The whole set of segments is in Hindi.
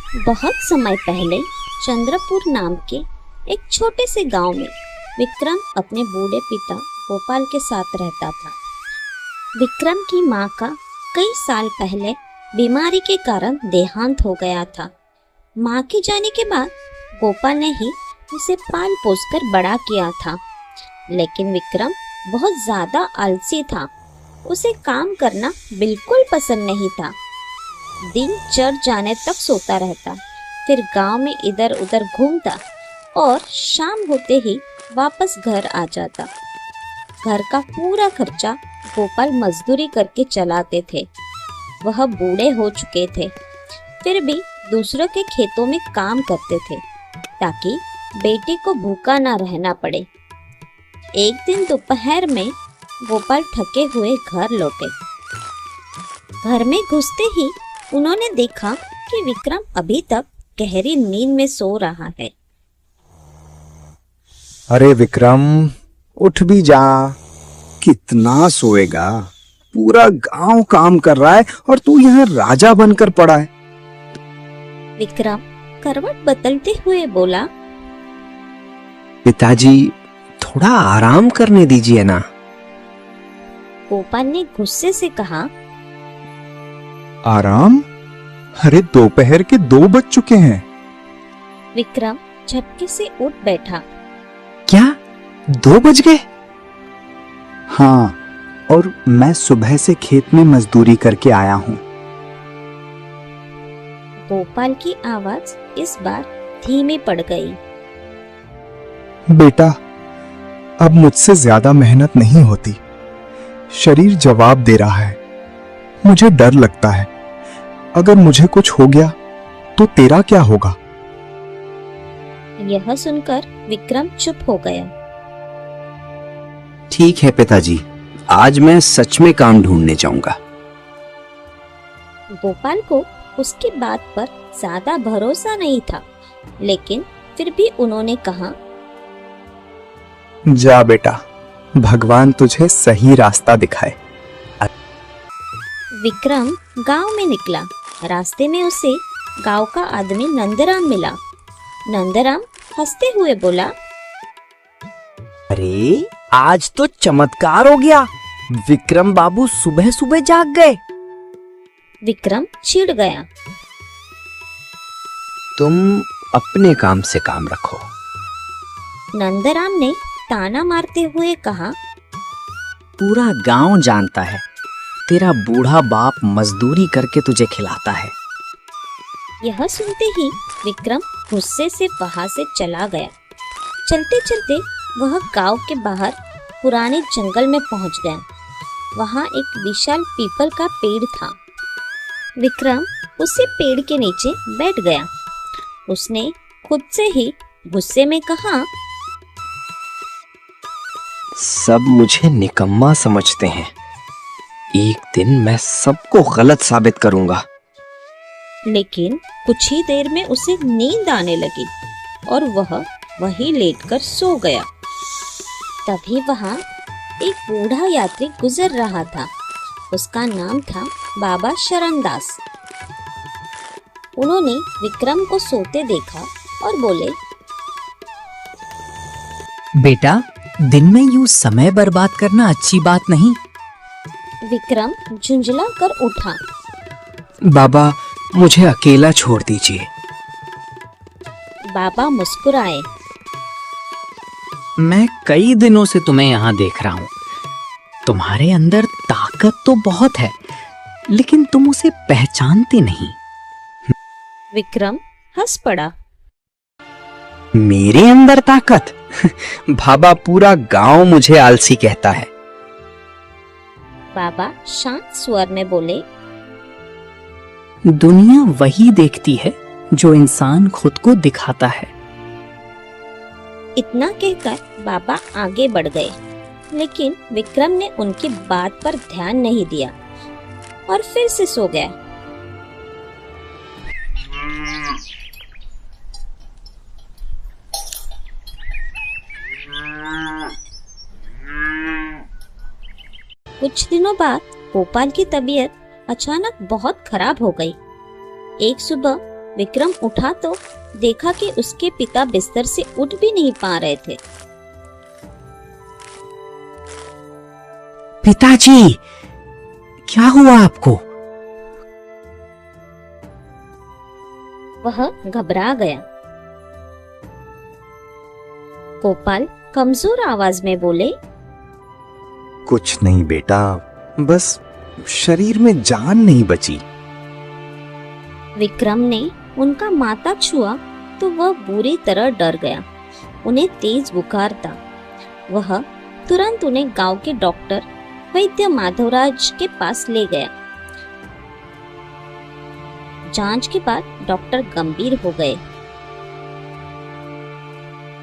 बहुत समय पहले चंद्रपुर नाम के एक छोटे से गांव में विक्रम अपने बूढ़े पिता गोपाल के साथ रहता था। विक्रम की माँ का कई साल पहले बीमारी के कारण देहांत हो गया था। माँ के जाने के बाद गोपाल ने ही उसे पाल पोस कर बड़ा किया था, लेकिन विक्रम बहुत ज्यादा आलसी था। उसे काम करना बिल्कुल पसंद नहीं था। दिन चढ़ जाने तक सोता रहता, फिर गांव में इधर उधर घूमता और शाम होते ही वापस घर आ जाता। घर का पूरा खर्चा गोपाल मजदूरी करके चलाते थे। वह बूढ़े हो चुके थे, फिर भी दूसरों के खेतों में काम करते थे ताकि बेटी को भूखा ना रहना पड़े। एक दिन दोपहर में गोपाल थके हुए घर लौटे। घर में घुसते ही उन्होंने देखा कि विक्रम अभी तक गहरी नींद में सो रहा है। अरे विक्रम, उठ भी जा। कितना सोएगा? पूरा गांव काम कर रहा है और तू यहाँ राजा बनकर पड़ा है। विक्रम करवट बदलते हुए बोला, पिताजी, थोड़ा आराम करने दीजिए ना। गोपाल ने गुस्से से कहा, आराम? अरे दोपहर के 2 बज चुके हैं। विक्रम झटके से उठ बैठा। क्या 2 बज गए? हाँ, और मैं सुबह से खेत में मजदूरी करके आया हूँ। गोपाल की आवाज इस बार धीमी पड़ गई। बेटा, अब मुझसे ज्यादा मेहनत नहीं होती। शरीर जवाब दे रहा है। मुझे डर लगता है, अगर मुझे कुछ हो गया तो तेरा क्या होगा? यह सुनकर विक्रम चुप हो गया। ठीक है पिताजी, आज मैं सच में काम ढूंढने जाऊंगा। गोपाल को उसकी बात पर ज्यादा भरोसा नहीं था, लेकिन फिर भी उन्होंने कहा, जा बेटा, भगवान तुझे सही रास्ता दिखाए। विक्रम गांव में निकला। रास्ते में उसे गांव का आदमी नंदराम मिला। नंदराम हंसते हुए बोला, अरे आज तो चमत्कार हो गया। विक्रम बाबू सुबह सुबह जाग गए। विक्रम चिढ़ गया। तुम अपने काम से काम रखो। नंदराम ने ताना मारते हुए कहा, पूरा गांव जानता है तेरा बूढ़ा बाप मजदूरी करके तुझे खिलाता है। यह सुनते ही विक्रम गुस्से से वहां से चला गया। चलते चलते वह गांव के बाहर पुराने जंगल में पहुंच गया। वहां एक विशाल पीपल का पेड़ था। विक्रम उसी पेड़ के नीचे बैठ गया। उसने खुद से ही गुस्से में कहा, सब मुझे निकम्मा समझते हैं। एक दिन मैं सबको गलत साबित करूंगा। लेकिन कुछ ही देर में उसे नींद आने लगी और वह वहीं लेटकर सो गया। तभी वहां एक बूढ़ा यात्री गुजर रहा था। उसका नाम था बाबा शरणदास। उन्होंने विक्रम को सोते देखा और बोले, बेटा, दिन में यूं समय बर्बाद करना अच्छी बात नहीं। विक्रम झुंझला कर उठा। बाबा, मुझे अकेला छोड़ दीजिए। बाबा मुस्कुराए। मैं कई दिनों से तुम्हें यहाँ देख रहा हूँ। तुम्हारे अंदर ताकत तो बहुत है, लेकिन तुम उसे पहचानते नहीं। विक्रम हंस पड़ा। मेरे अंदर ताकत? बाबा, पूरा गांव मुझे आलसी कहता है। बाबा शांत स्वर में बोले, दुनिया वही देखती है जो इंसान खुद को दिखाता है। इतना कहकर बाबा आगे बढ़ गए, लेकिन विक्रम ने उनकी बात पर ध्यान नहीं दिया और फिर से सो गया। कुछ दिनों बाद गोपाल की तबीयत अचानक बहुत खराब हो गई। एक सुबह विक्रम उठा तो देखा कि उसके पिता बिस्तर से उठ भी नहीं पा रहे थे। पिताजी, क्या हुआ आपको? वह घबरा गया। गोपाल कमजोर आवाज में बोले, कुछ नहीं बेटा, बस शरीर में जान नहीं बची। विक्रम ने उनका माथा छुआ तो वह बुरी तरह डर गया। उन्हें तेज बुखार था। वह तुरंत उन्हें गांव के डॉक्टर वैद्य माधवराज के पास ले गया। जांच के बाद डॉक्टर गंभीर हो गए।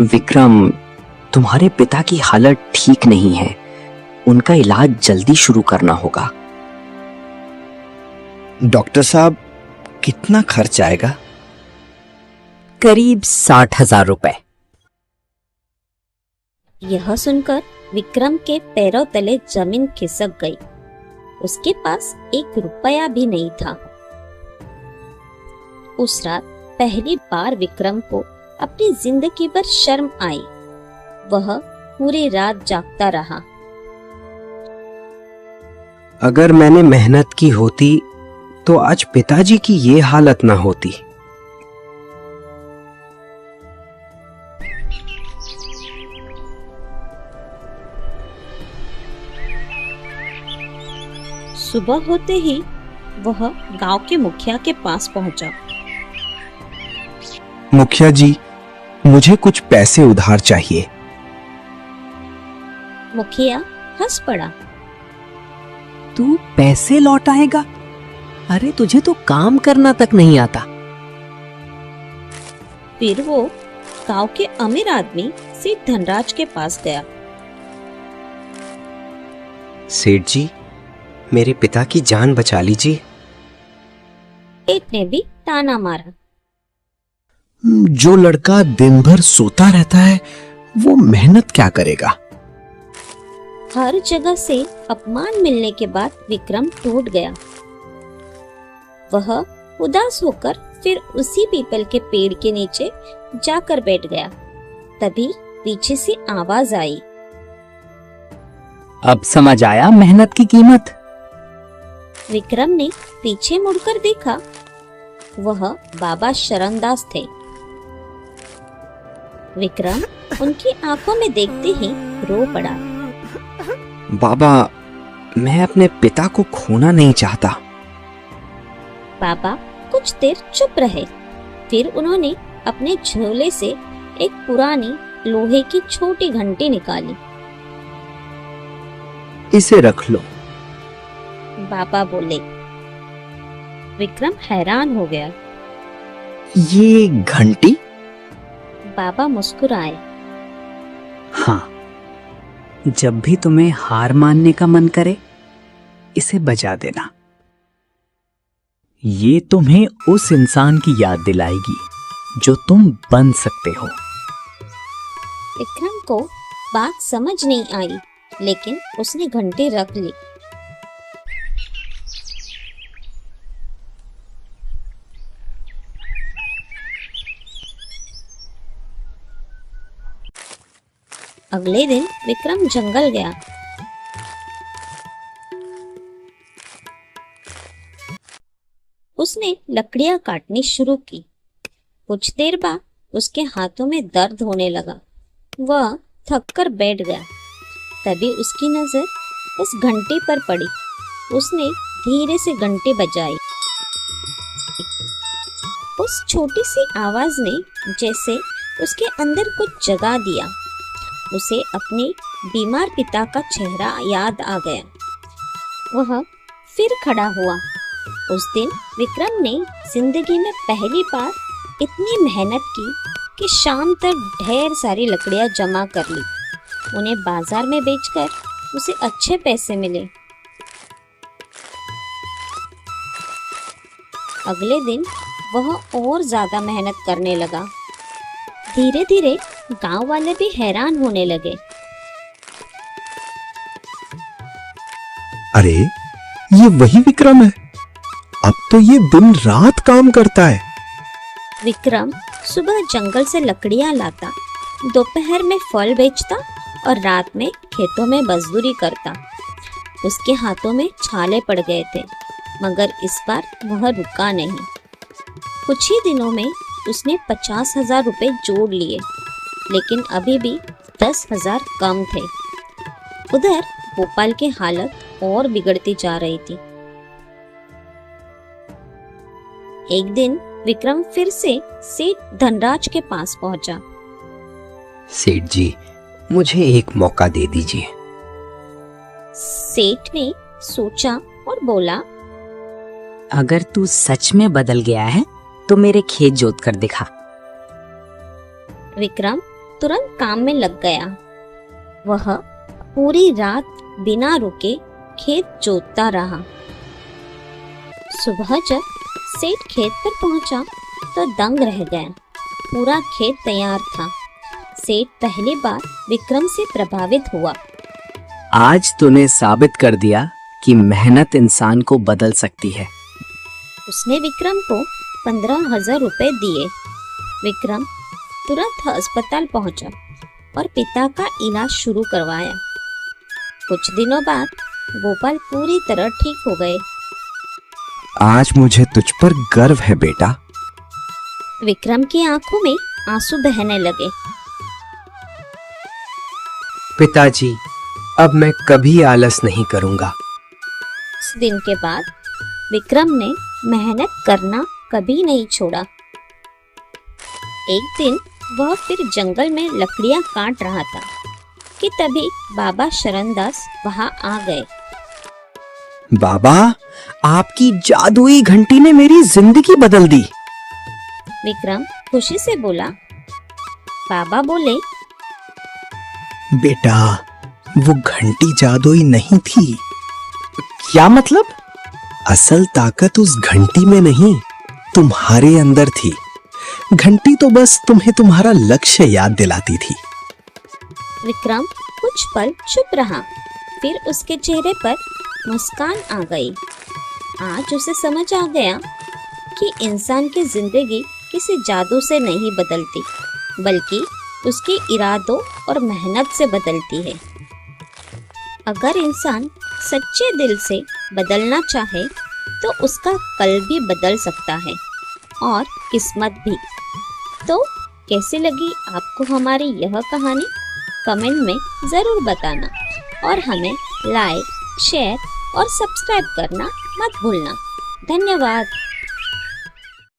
विक्रम, तुम्हारे पिता की हालत ठीक नहीं है। उनका इलाज जल्दी शुरू करना होगा। डॉक्टर साहब, कितना खर्च आएगा? करीब 60,000 रुपए। यह सुनकर विक्रम के पैरों तले जमीन खिसक गई। उसके पास 1 रुपया भी नहीं था। उस रात पहली बार विक्रम को अपनी जिंदगी पर शर्म आई। वह पूरी रात जागता रहा। अगर मैंने मेहनत की होती तो आज पिताजी की ये हालत ना होती। सुबह होते ही वह गांव के मुखिया के पास पहुंचा। मुखिया जी, मुझे कुछ पैसे उधार चाहिए। मुखिया हंस पड़ा। तू पैसे लौटाएगा? अरे तुझे तो काम करना तक नहीं आता। फिर वो गांव के अमीर आदमी सेठ धनराज के पास गया। सेठ जी, मेरे पिता की जान बचा लीजिए। सेठ ने भी ताना मारा। जो लड़का दिन भर सोता रहता है वो मेहनत क्या करेगा? हर जगह से अपमान मिलने के बाद विक्रम टूट गया। वह उदास होकर फिर उसी पीपल के पेड़ के नीचे जाकर बैठ गया। तभी पीछे से आवाज आई। अब समझ आया मेहनत की कीमत? विक्रम ने पीछे मुड़कर देखा। वह बाबा शरणदास थे। विक्रम उनकी आंखों में देखते ही रो पड़ा। बाबा, मैं अपने पिता को खोना नहीं चाहता। बाबा कुछ देर चुप रहे। फिर उन्होंने अपने झोले से एक पुरानी लोहे की छोटी घंटी निकाली। इसे रख लो। बाबा बोले। विक्रम हैरान हो गया। ये घंटी? बाबा मुस्कुराए। हाँ, जब भी तुम्हें हार मानने का मन करे, इसे बजा देना। ये तुम्हें उस इंसान की याद दिलाएगी जो तुम बन सकते हो। विक्रम को बात समझ नहीं आई, लेकिन उसने घंटी रख ली। अगले दिन विक्रम जंगल गया। उसने लकड़ियां काटनी शुरू की। कुछ देर बाद उसके हाथों में दर्द होने लगा। वह थककर बैठ गया। तभी उसकी नजर उस घंटी पर पड़ी। उसने धीरे से घंटी बजाई। उस छोटी सी आवाज ने जैसे उसके अंदर कुछ जगा दिया। उसे अपने बीमार पिता का चेहरा याद आ गया। वह फिर खड़ा हुआ। उस दिन विक्रम ने जिंदगी में पहली बार इतनी मेहनत की कि शाम तक ढेर सारी लकड़ियां जमा कर ली। उन्हें बाजार में बेचकर उसे अच्छे पैसे मिले। अगले दिन वह और ज्यादा मेहनत करने लगा। धीरे धीरे गांव वाले भी हैरान होने लगे। अरे, ये वही विक्रम है। अब तो ये दिन रात काम करता है। विक्रम सुबह जंगल से लकड़ियां लाता, दोपहर में फल बेचता और रात में खेतों में मजदूरी करता। उसके हाथों में छाले पड़ गए थे, मगर इस बार वह रुका नहीं। कुछ ही दिनों में उसने 50,000 रुपए जोड़ लिए, लेकिन अभी भी 10,000 कम थे। उधर गोपाल की हालत और बिगड़ती जा रही थी। एक दिन विक्रम फिर से सेठ धनराज के पास पहुंचा। सेठ जी, मुझे एक मौका दे दीजिए। सेठ ने सोचा और बोला, अगर तू सच में बदल गया है तो मेरे खेत जोत कर दिखा। विक्रम तुरंत काम में लग गया। वह पूरी रात बिना रुके खेत जोतता रहा। सुबह जब सेठ खेत पर पहुंचा तो दंग रह गया। पूरा खेत तैयार था। सेठ पहली बार विक्रम से प्रभावित हुआ। आज तूने साबित कर दिया कि मेहनत इंसान को बदल सकती है। उसने विक्रम को 15,000 रुपए दिए। विक्रम तुरंत अस्पताल पहुंचा और पिता का इलाज शुरू करवाया। कुछ दिनों बाद गोपाल पूरी तरह ठीक हो गए। आज मुझे तुझ पर गर्व है बेटा। विक्रम की आंखों में आंसू बहने लगे। पिताजी, अब मैं कभी आलस नहीं करूंगा। उस दिन के बाद विक्रम ने मेहनत करना कभी नहीं छोड़ा। एक दिन वह फिर जंगल में लकड़ियां काट रहा था कि तभी बाबा शरणदास वहां आ गए। बाबा, आपकी जादुई घंटी ने मेरी जिंदगी बदल दी। विक्रम खुशी से बोला। बाबा बोले, बेटा, वो घंटी जादुई नहीं थी। क्या मतलब? असल ताकत उस घंटी में नहीं, तुम्हारे अंदर थी। घंटी तो बस तुम्हें तुम्हारा लक्ष्य याद दिलाती थी। विक्रम कुछ पल चुप रहा, फिर उसके चेहरे पर मुस्कान आ गई। आज उसे समझ आ गया कि इंसान की जिंदगी किसी जादू से नहीं बदलती, बल्कि उसके इरादों और मेहनत से बदलती है। अगर इंसान सच्चे दिल से बदलना चाहे तो उसका कल भी बदल सकता है और किस्मत भी। तो कैसी लगी आपको हमारी यह कहानी? कमेंट में ज़रूर बताना और हमें लाइक, शेयर और सब्सक्राइब करना मत भूलना। धन्यवाद।